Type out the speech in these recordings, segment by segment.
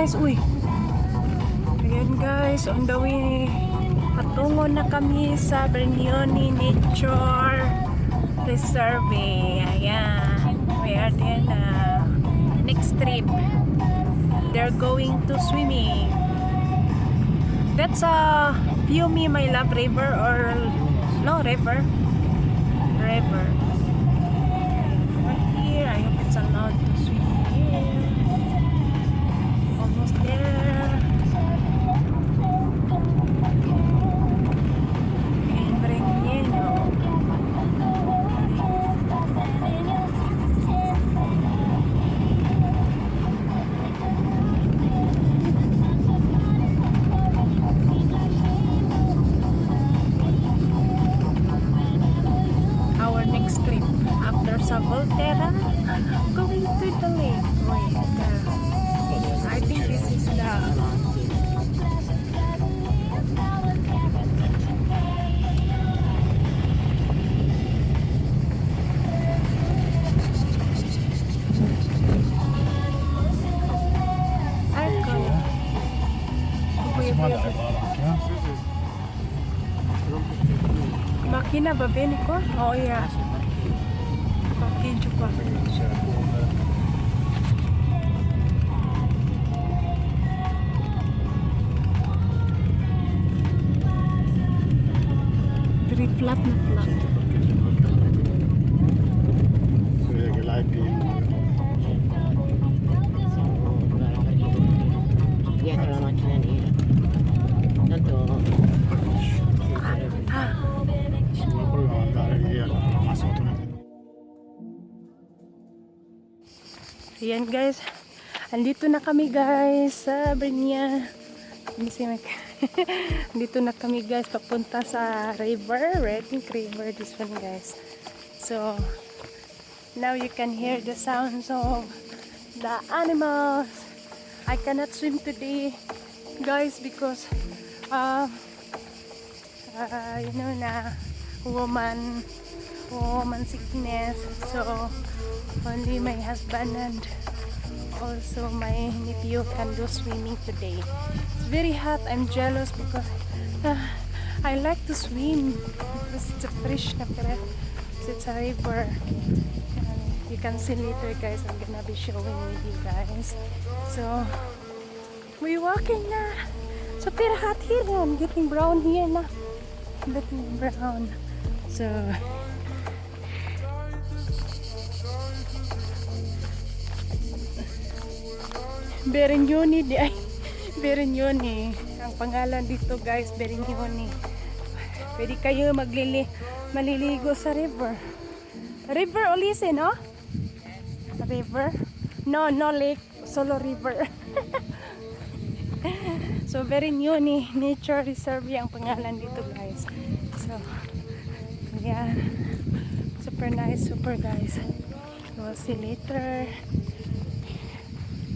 guys. Uy. Ayan guys, on the way. Patungo na kami sa Berignone Nature Reserve. Ayan. We are there na. Next trip. They're going to swimming. That's a Fiumi, my love, river or no river. River. Right here. I hope it's allowed to swim here. Almost there. In Berignone. Our next trip after sa Volterra, going to the lake. Wait, I think this is the Makina ba bene ko? Oh yeah. Okay, juga. Very flat na flat. Ayan guys, andito na kami guys sa Berignone. Andito na kami guys, papunta sa river, Red River, this one guys. So, now you can hear the sounds of the animals. I cannot swim today guys because you know na woman sickness, so only my husband and also my nephew can do swimming today. It's very hot. I'm jealous because I like to swim because it's a fresh na it's a river. You can see later guys, I'm gonna be showing with you guys. So we're walking na. Super hot here. I'm getting brown here na. Getting brown. So Berignone di ay Berignone ang pangalan dito guys, Berignone. Pwede kayo maliligo sa river. River Olise, no? River? No lake, solo river. So Berignone Nature Reserve ang pangalan dito guys. So yeah, super nice, super guys. We'll see later.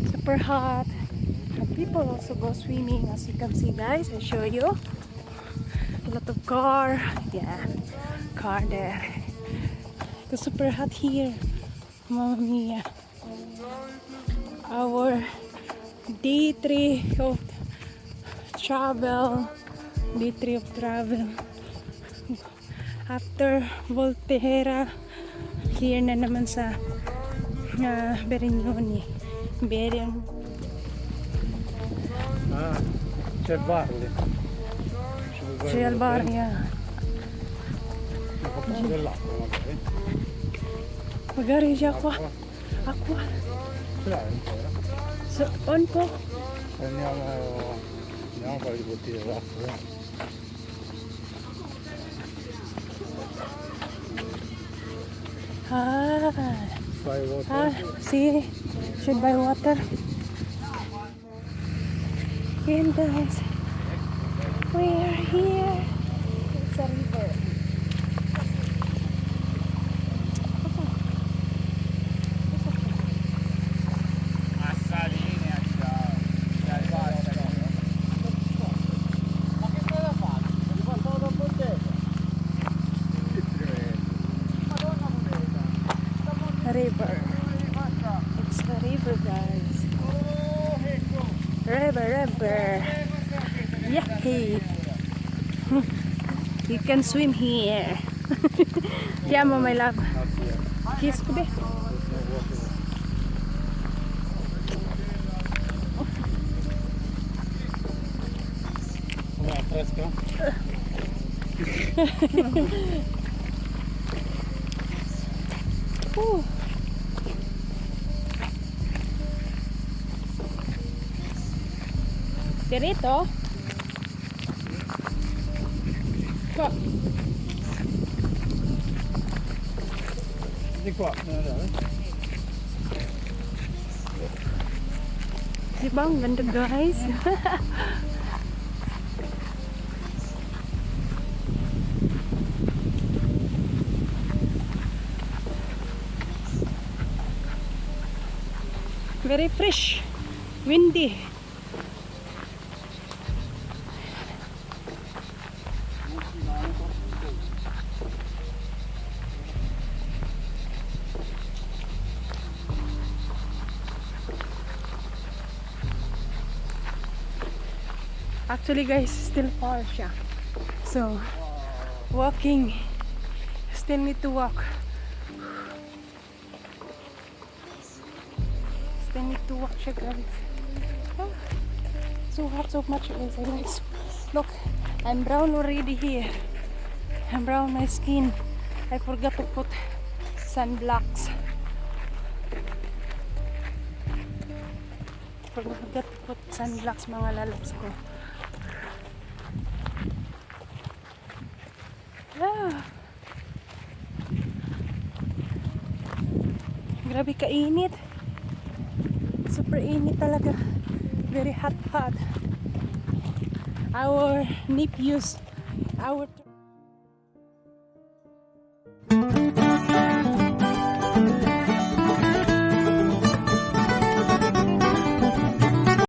Super hot. People also go swimming, as you can see guys. I show you a lot of car. Yeah, car there. It's super hot here. Mamma mia. Our day 3 of travel. Day 3 of travel. After Volterra, here na naman sa Berignone. C'è il bar lì. C'è il bar, yeah. Un po' dell'acqua magari. Magari c'è acqua. Ce l'hai ancora? So, un po'. Andiamo a fare di bottiglie d'acqua. Buy water. See, should buy water. And guys, we are here. It's a river. River. It's a river, guys. river. Yay! You can swim here. Yeah, my love. Not here. Kiss ko be. There's no water. Come on, fresco. Dirito. Go. Di qua. Diba ang ganda guys? Very fresh, windy. Actually guys, still far siya. So, walking, still need to walk. Still need to walk siya guys. Oh, so hot, so much guys. I like, look, I'm brown already here. I'm brown my skin. I forgot to put sunblocks. Forgot to put sunblocks mga lalabs ko. Ah. Grabe kainit. Super init talaga. Very hot. Our nephews, our